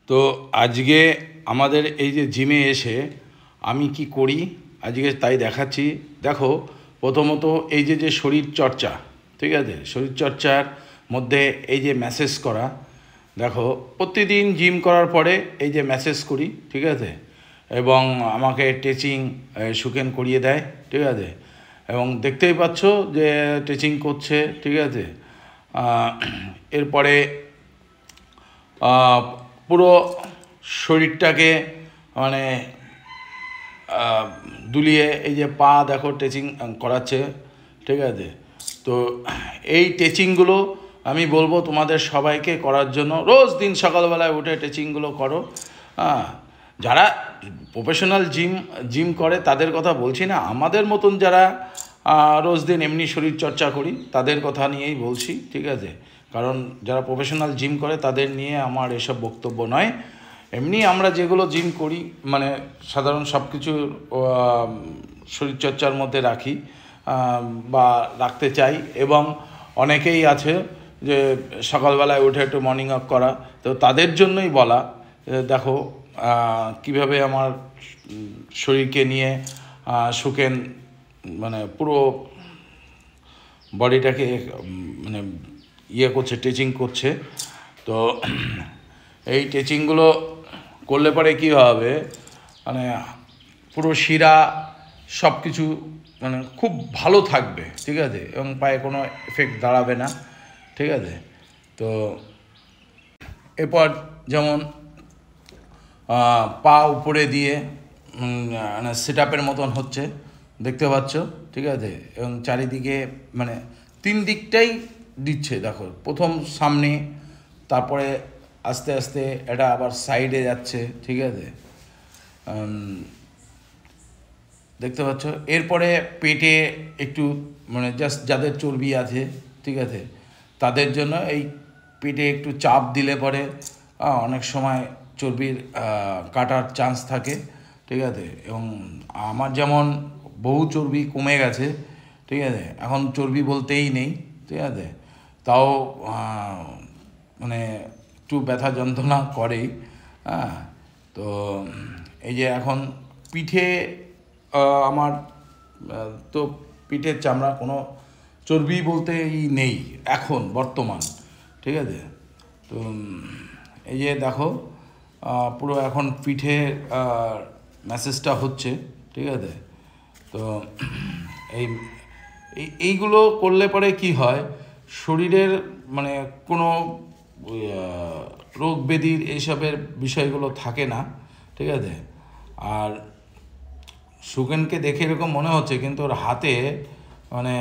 তো আজকে আমাদের এই যে জিমে এসে আমি কি করি আজকে তাই দেখাচ্ছি। দেখো, প্রথমত এই যে শরীর চর্চা, ঠিক আছে, শরীর চর্চার মধ্যে এই যে ম্যাসেজ করা। দেখো, প্রতিদিন জিম করার পরে এই যে ম্যাসেজ করি, ঠিক আছে, এবং আমাকে টেচিং সুকেন করিয়ে দেয়, ঠিক আছে, এবং দেখতেই পাচ্ছ যে টেচিং করছে, ঠিক আছে। এরপরে পুরো শরীরটাকে মানে দুলিয়ে এই যে পা দেখো টেচিং করাচ্ছে, ঠিক আছে। তো এই টেচিংগুলো আমি বলবো তোমাদের সবাইকে করার জন্য। রোজ দিন সকালবেলায় উঠে টেচিংগুলো করো। যারা প্রফেশনাল জিম করে তাদের কথা বলছি না, আমাদের মতন যারা রোজ দিন এমনি শরীর চর্চা করি তাদের কথা নিয়েই বলছি, ঠিক আছে। কারণ যারা প্রফেশনাল জিম করে তাদের নিয়ে আমার এসব বক্তব্য নয়। এমনি আমরা যেগুলো জিম করি মানে সাধারণ সব কিছুর শরীরচর্চার মধ্যে রাখি বা রাখতে চাই। এবং অনেকেই আছে যে সকালবেলায় উঠে একটু মর্নিং ওয়াক করা, তো তাদের জন্যই বলা। দেখো কিভাবে আমার শরীরকে নিয়ে সুকেন মানে পুরো বডিটাকে মানে ইয়ে করছে, টেচিং করছে। তো এই টেচিংগুলো করলে পরে কী হবে, মানে পুরো শিরা সব কিছু মানে খুব ভালো থাকবে, ঠিক আছে, এবং পায়ে কোনো এফেক্ট দাঁড়াবে না, ঠিক আছে। তো এরপর যেমন পা উপরে দিয়ে মানে সেট আপের মতন হচ্ছে, দেখতে পাচ্ছ, ঠিক আছে, এবং চারিদিকে মানে তিন দিকটাই দিচ্ছে। দেখো, প্রথম সামনে, তারপরে আস্তে আস্তে এটা আবার সাইডে যাচ্ছে, ঠিক আছে, দেখতে পাচ্ছ। এরপরে পেটে একটু মানে জাস্ট যাদের চর্বি আছে, ঠিক আছে, তাদের জন্য এই পেটে একটু চাপ দিলে পরে অনেক সময় চর্বির কাটার চান্স থাকে, ঠিক আছে। এবং আমার যেমন বহু চর্বি কমে গেছে, ঠিক আছে, এখন চর্বি বলতেই নেই, ঠিক আছে, তাও মানে একটু ব্যথা যন্ত্রণা করেই। তো এই যে এখন পিঠে আমার তো পিঠের চামড়া কোনো চর্বি বলতেই নেই এখন বর্তমান, ঠিক আছে। তো এই যে দেখো পুরো এখন পিঠে ম্যাসেজটা হচ্ছে, ঠিক আছে। তো এইগুলো করলে পরে কি হয়, শরীরের মানে কোনো রোগ ব্যাধির এইসবের বিষয়গুলো থাকে না, ঠিক আছে। আর সুকেনকে দেখে এরকম মনে হচ্ছে, কিন্তু ওর হাতে মানে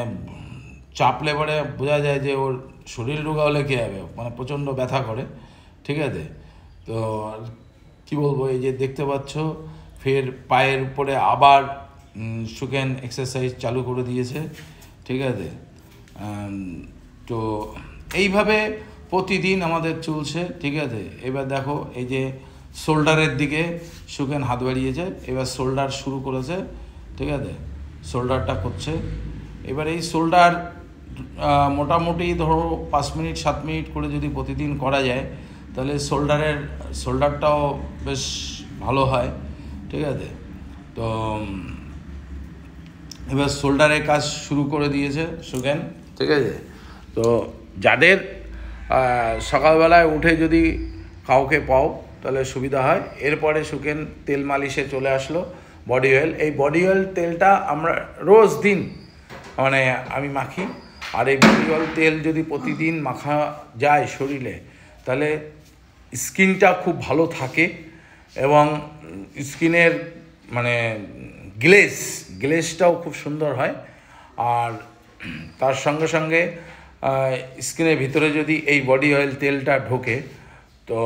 চাপলে পরে বোঝা যায় যে ওর শরীর রোগা হলে কী হবে, মানে প্রচণ্ড ব্যথা করে, ঠিক আছে। তো কি বলবো, এই যে দেখতে পাচ্ছ ফের পায়ের উপরে আবার সুকেন এক্সারসাইজ চালু করে দিয়েছে, ঠিক আছে। তো এইভাবে প্রতিদিন আমাদের চলছে, ঠিক আছে। এবার দেখো এই যে শোল্ডারের দিকে সুকেন হাত বাড়িয়েছে, এবার শোল্ডার শুরু করেছে, ঠিক আছে, শোল্ডারটা করছে। এবার এই শোল্ডার মোটামুটি ধরো 5 মিনিট 7 মিনিট করে যদি প্রতিদিন করা যায় তাহলে শোল্ডারটাও বেশ ভালো হয়, ঠিক আছে। তো এবার শোল্ডারের কাজ শুরু করে দিয়েছে সুকেন, ঠিক আছে। তো যাদের সকালবেলায় উঠে যদি কাউকে পাও তাহলে সুবিধা হয়। এরপরে সুকেন তেল মালিশে চলে আসলো, বডি অয়েল। এই বডি অয়েল তেলটা আমরা রোজ দিন মানে আমি মাখি। আর এই বডি অয়েল তেল যদি প্রতিদিন মাখা যায় শরীরে তাহলে স্কিনটা খুব ভালো থাকে এবং স্কিনের মানে গ্লেজটাও খুব সুন্দর হয়। আর তার সঙ্গে সঙ্গে স্কিনের ভিতরে যদি এই বডি অয়েল তেলটা ঢোকে তো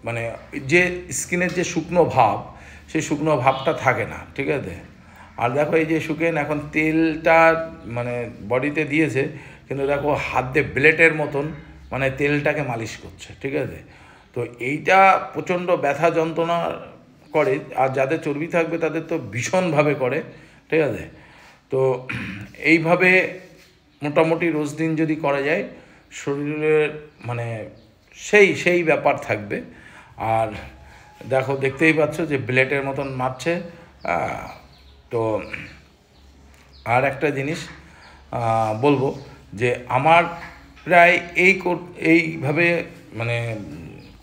মানে যে স্কিনের যে শুকনো ভাব, সেই শুকনো ভাবটা থাকে না, ঠিক আছে। আর দেখো এই যে সুকেন এখন তেলটা মানে বডিতে দিয়েছে, কিন্তু দেখো হাত দিয়ে ব্লেডের মতন মানে তেলটাকে মালিশ করছে, ঠিক আছে। তো এইটা প্রচণ্ড ব্যথা যন্ত্রণা করে, আর যাদের চর্বি থাকবে তাদের তো ভীষণভাবে করে, ঠিক আছে। তো এইভাবে মোটামুটি রোজ দিন যদি করা যায় শরীরের মানে সেই ব্যাপার থাকবে। আর দেখো, দেখতেই পাচ্ছ যে ব্লেডের মতন মারছে। তো আর একটা জিনিস বলবো যে আমার প্রায় এইভাবে মানে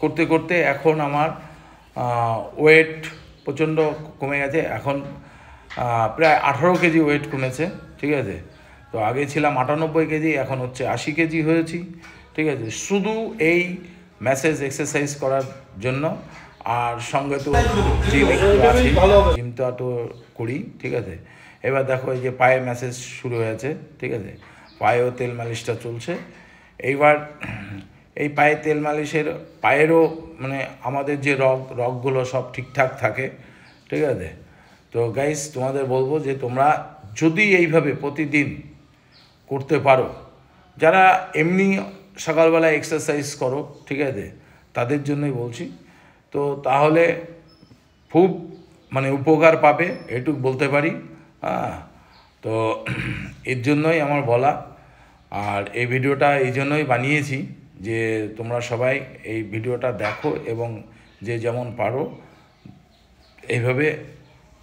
করতে করতে এখন আমার ওয়েট প্রচণ্ড কমে গেছে। এখন প্রায় 18 কেজি ওয়েট কমেছে, ঠিক আছে। তো আগে ছিলাম 98 কেজি, এখন হচ্ছে 80 কেজি হয়েছি, ঠিক আছে, শুধু এই ম্যাসেজ এক্সারসাইজ করার জন্য। আর সঙ্গে তো জিম একটু আছে, জিম তো করি, ঠিক আছে। এবার দেখো এই যে পায়ে ম্যাসেজ শুরু হয়েছে, ঠিক আছে, পায়েও তেল মালিশটা চলছে। এইবার এই পায়ে তেল মালিশের পায়েরও মানে আমাদের যে রগগুলো সব ঠিকঠাক থাকে, ঠিক আছে। তো গাইস, তোমাদের বলবো যে তোমরা যদি এইভাবে প্রতিদিন করতে পারো, যারা এমনি সকালবেলা এক্সারসাইজ করো, ঠিক আছে, তাদের জন্যই বলছি। তো তাহলে খুব মানে উপকার পাবে, এটুক বলতে পারি। তো এর জন্যই আমার বলা। আর এই ভিডিওটা এই জন্যই বানিয়েছি যে তোমরা সবাই এই ভিডিওটা দেখো এবং যে যেমন পারো এইভাবে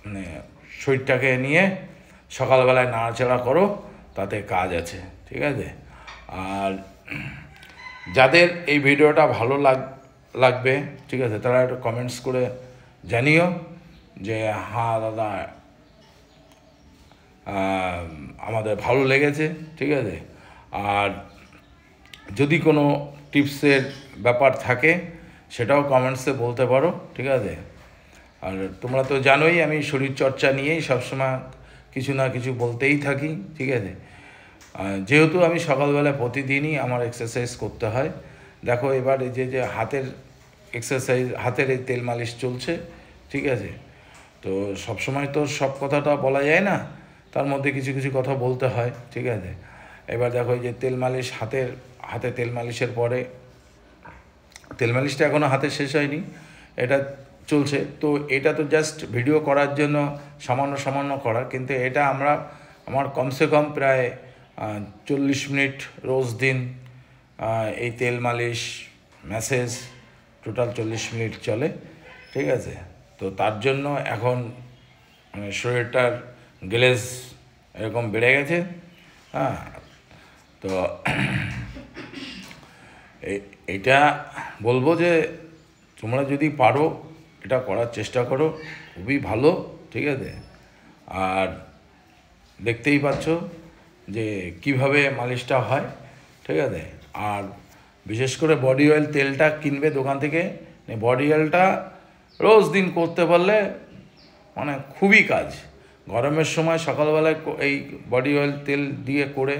মানে শরীরটাকে নিয়ে সকালবেলায় নাড়াচাড়া করো, তাতে কাজ আছে, ঠিক আছে। আর যাদের এই ভিডিওটা ভালো লাগবে, ঠিক আছে, তারা একটু কমেন্টস করে জানিও যে হ্যাঁ দাদা আমাদের ভালো লেগেছে, ঠিক আছে। আর যদি কোনো টিপসের ব্যাপার থাকে সেটাও কমেন্টসে বলতে পারো, ঠিক আছে। আর তোমরা তো জানোই আমি শরীরচর্চা নিয়েই সবসময় কিছু না কিছু বলতেই থাকি, ঠিক আছে। যেহেতু আমি সকালবেলা প্রতিদিনই আমার এক্সারসাইজ করতে হয়। দেখো এবার এই যে হাতের এক্সারসাইজ, হাতের এই তেল মালিশ চলছে, ঠিক আছে। তো সবসময় তো সব কথাটা বলা যায় না, তার মধ্যে কিছু কিছু কথা বলতে হয়, ঠিক আছে। এবার দেখো এই যে তেল মালিশ, হাতে তেল মালিশের পরে, তেল মালিশটা এখনও হাতে শেষ হয়নি, এটা চলছে। তো এটা তো জাস্ট ভিডিও করার জন্য সামান্য করা, কিন্তু এটা আমার কমসে কম প্রায় 40 মিনিট রোজ দিন এই তেল মালিশ ম্যাসেজ টোটাল 40 মিনিট চলে, ঠিক আছে। তো তার জন্য এখন মানে শরীরটার গ্লেজ এরকম বেড়ে গেছে। তো এটা বলবো যে তোমরা যদি পারো এটা করার চেষ্টা করো, খুবই ভালো, ঠিক আছে। আর দেখতেই পাচ্ছ যে কিভাবে মালিশটা হয়, ঠিক আছে। আর বিশেষ করে বডি অয়েল তেলটা কিনবে দোকান থেকে, বডি অয়েলটা রোজ দিন করতে পারলে মানে খুবই কাজ। গরমের সময় সকালবেলায় এই বডি অয়েল তেল দিয়ে করে,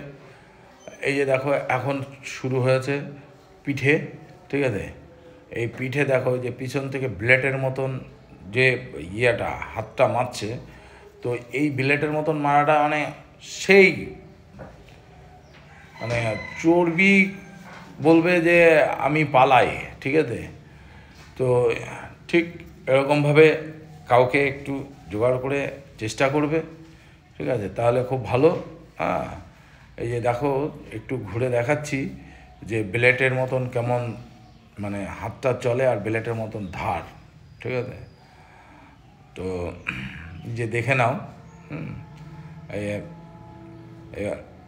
এই যে দেখো এখন শুরু হয়েছে পিঠে, ঠিক আছে। এই পিঠে দেখো যে পিছন থেকে ব্লেডের মতন যে হাতটা মারছে, তো এই ব্লেডের মতন মারাটা মানে সেই মানে চর্বি বলবে যে আমি পালাই, ঠিক আছে। তো ঠিক এরকমভাবে কাউকে একটু জোগাড় করে চেষ্টা করবে, ঠিক আছে, তাহলে খুব ভালো। এই যে দেখো একটু ঘুরে দেখাচ্ছি যে ব্লেডের মতন কেমন মানে হাতটা চলে, আর ব্লেডের মতন ধার, ঠিক আছে। তো যে দেখে নাও,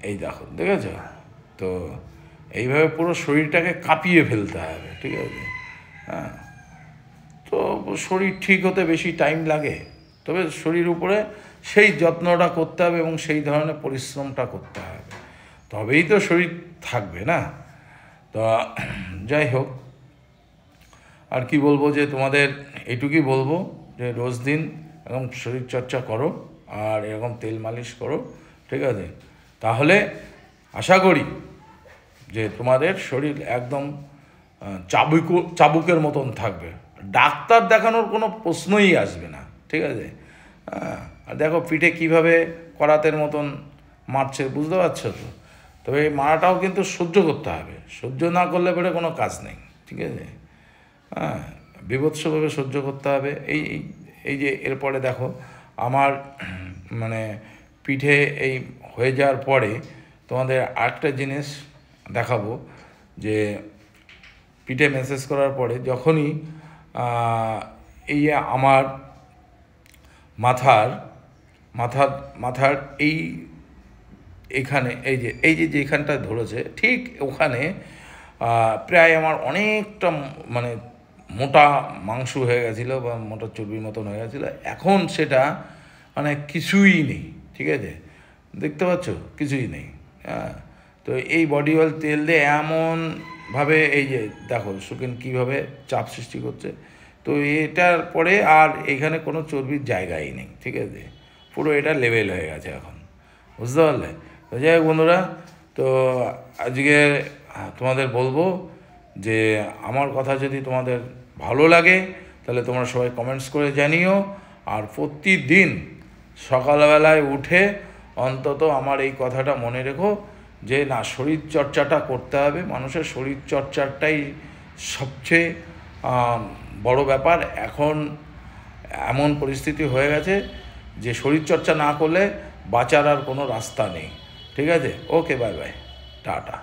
এই দেখো, দেখেছ তো এইভাবে পুরো শরীরটাকে কাঁপিয়ে ফেলতে হবে, ঠিক আছে। তো শরীর ঠিক হতে বেশি টাইম লাগে, তবে শরীর উপরে সেই যত্নটা করতে হবে এবং সেই ধরনের পরিশ্রমটা করতে হবে, তবেই তো শরীর থাকবে না। তো যাই হোক, আর কি বলবো যে তোমাদের এইটুকুই বলবো যে রোজ দিন এরকম শরীরচর্চা করো আর এরকম তেল মালিশ করো, ঠিক আছে। তাহলে আশা করি যে তোমাদের শরীর একদম চাবুকের মতন থাকবে, ডাক্তার দেখানোর কোনো প্রশ্নই আসবে না, ঠিক আছে। আর দেখো পিঠে কীভাবে করাতের মতন মারছে, বুঝতে পারছো তো। তবে এই মারাটাও কিন্তু সহ্য করতে হবে, সহ্য না করলে পরে কোনো কাজ নেই, ঠিক আছে। বিভৎসভাবে সহ্য করতে হবে। এই যে এরপরে দেখো আমার মানে পিঠে এই হয়ে যাওয়ার পরে তোমাদের আরেকটা জিনিস দেখাবো যে পিঠে ম্যাসেজ করার পরে যখনই এই আমার মাথার এখানে এই যে যেখানটা ধরেছে ঠিক ওখানে প্রায় আমার অনেকটা মানে মোটা মাংস হয়ে গেছিলো বা মোটা চর্বির মতন হয়ে গেছিলো। এখন সেটা মানে কিছুই নেই, ঠিক আছে, দেখতে পাচ্ছ কিছুই নেই। হ্যাঁ, তো এই বডি অয়েল তেল দিয়ে এমনভাবে এই যে দেখো সুকেন কীভাবে চাপ সৃষ্টি করছে, তো এটার পরে আর এখানে কোনো চর্বির জায়গাই নেই, ঠিক আছে, পুরো এটা লেভেল হয়ে গেছে এখন, বুঝতে পারলে? তো যাই হোক বন্ধুরা, তো আজকে তোমাদের বলবো যে আমার কথা যদি তোমাদের ভালো লাগে তাহলে তোমরা সবাই কমেন্টস করে জানিও, আর প্রতিদিন সকালবেলায় উঠে অন্তত আমার এই কথাটা মনে রেখো যে না, শরীরচর্চাটা করতে হবে। মানুষের শরীরচর্চাটাই সবচেয়ে বড় ব্যাপার। এখন এমন পরিস্থিতি হয়ে গেছে যে শরীরচর্চা না করলে বাঁচার আর কোনো রাস্তা নেই, ঠিক আছে? ওকে, বাই বাই, টাটা।